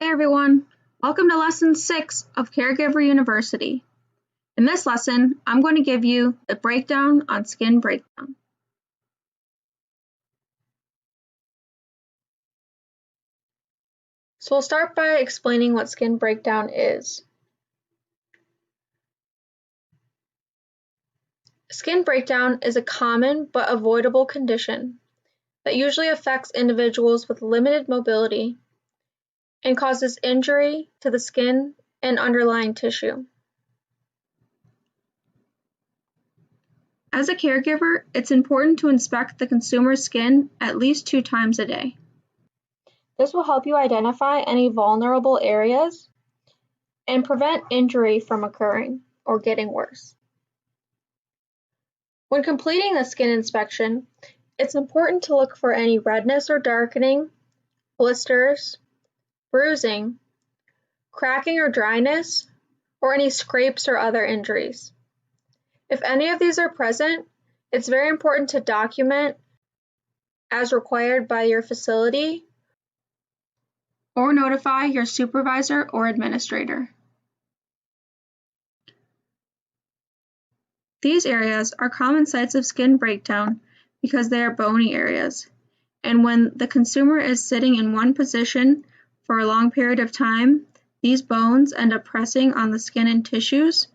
Hey everyone, welcome to Lesson 6 of Caregiver University. In this lesson, I'm going to give you the breakdown on skin breakdown. So we'll start by explaining what skin breakdown is. Skin breakdown is a common but avoidable condition that usually affects individuals with limited mobility and causes injury to the skin and underlying tissue. As a caregiver, it's important to inspect the consumer's skin at least 2 times a day. This will help you identify any vulnerable areas and prevent injury from occurring or getting worse. When completing the skin inspection, it's important to look for any redness or darkening, blisters, bruising, cracking or dryness, or any scrapes or other injuries. If any of these are present, it's very important to document as required by your facility or notify your supervisor or administrator. These areas are common sites of skin breakdown because they are bony areas, and when the consumer is sitting in one position for a long period of time, these bones end up pressing on the skin and tissues,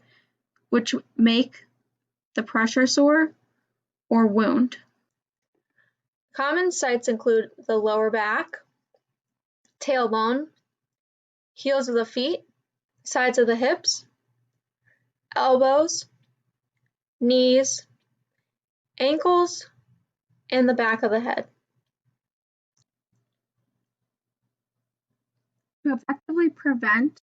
which make the pressure sore or wound. Common sites include the lower back, tailbone, heels of the feet, sides of the hips, elbows, knees, ankles, and the back of the head. To effectively prevent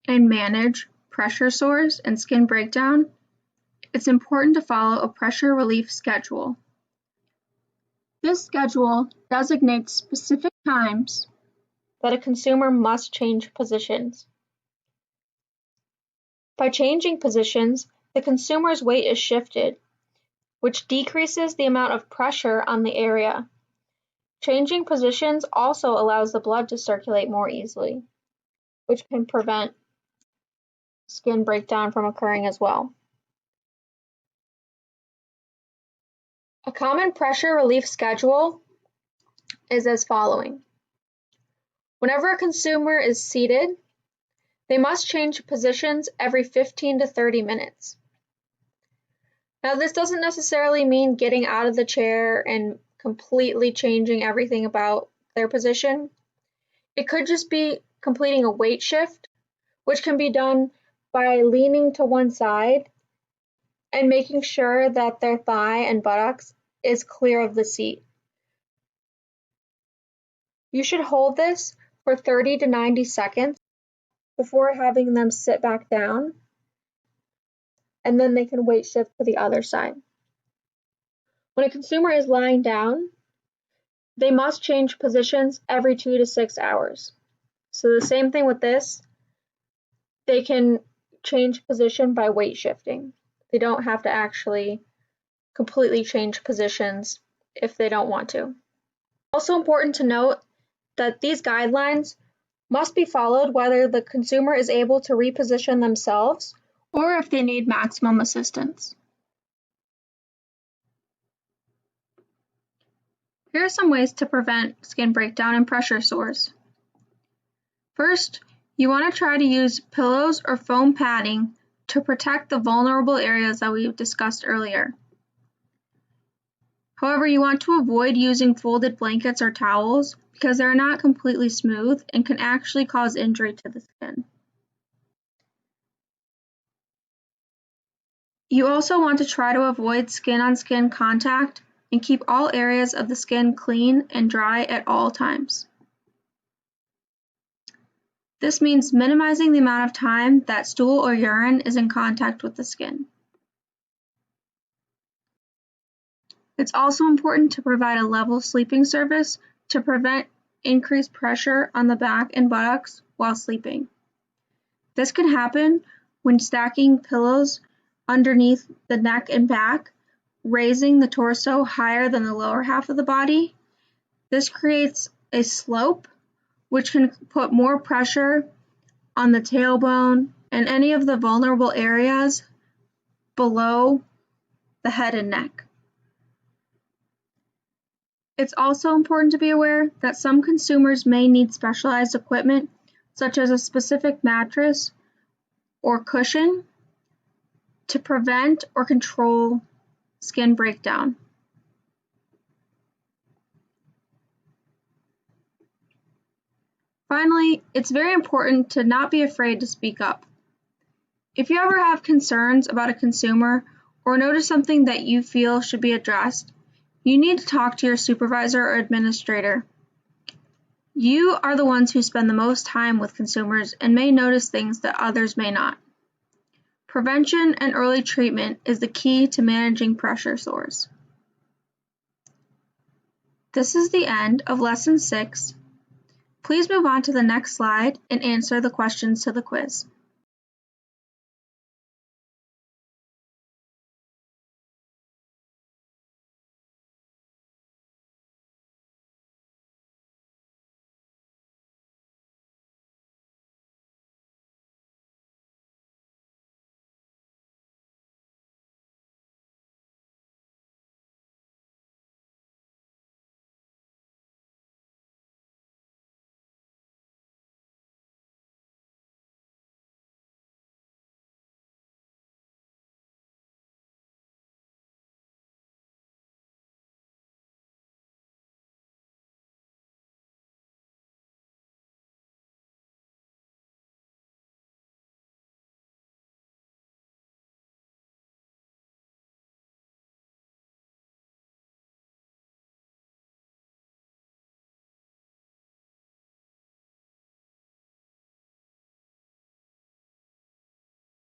and manage pressure sores and skin breakdown, it's important to follow a pressure relief schedule. This schedule designates specific times that a consumer must change positions. By changing positions, the consumer's weight is shifted, which decreases the amount of pressure on the area. Changing positions also allows the blood to circulate more easily, which can prevent skin breakdown from occurring as well. A common pressure relief schedule is as following. Whenever a consumer is seated, they must change positions every 15 to 30 minutes. Now, this doesn't necessarily mean getting out of the chair and completely changing everything about their position. It could just be completing a weight shift, which can be done by leaning to one side and making sure that their thigh and buttocks is clear of the seat. You should hold this for 30 to 90 seconds before having them sit back down, and then they can weight shift to the other side. When a consumer is lying down, they must change positions every 2 to 6 hours. So the same thing with this, they can change position by weight shifting. They don't have to actually completely change positions if they don't want to. Also important to note that these guidelines must be followed whether the consumer is able to reposition themselves or if they need maximum assistance. Here are some ways to prevent skin breakdown and pressure sores. First, you want to try to use pillows or foam padding to protect the vulnerable areas that we discussed earlier. However, you want to avoid using folded blankets or towels because they're not completely smooth and can actually cause injury to the skin. You also want to try to avoid skin-on-skin contact and keep all areas of the skin clean and dry at all times. This means minimizing the amount of time that stool or urine is in contact with the skin. It's also important to provide a level sleeping service to prevent increased pressure on the back and buttocks while sleeping. This can happen when stacking pillows underneath the neck and back, raising the torso higher than the lower half of the body. This creates a slope, which can put more pressure on the tailbone and any of the vulnerable areas below the head and neck. It's also important to be aware that some consumers may need specialized equipment, such as a specific mattress or cushion, to prevent or control skin breakdown. Finally, it's very important to not be afraid to speak up. If you ever have concerns about a consumer or notice something that you feel should be addressed, you need to talk to your supervisor or administrator. You are the ones who spend the most time with consumers and may notice things that others may not. Prevention and early treatment is the key to managing pressure sores. This is the end of Lesson 6. Please move on to the next slide and answer the questions to the quiz.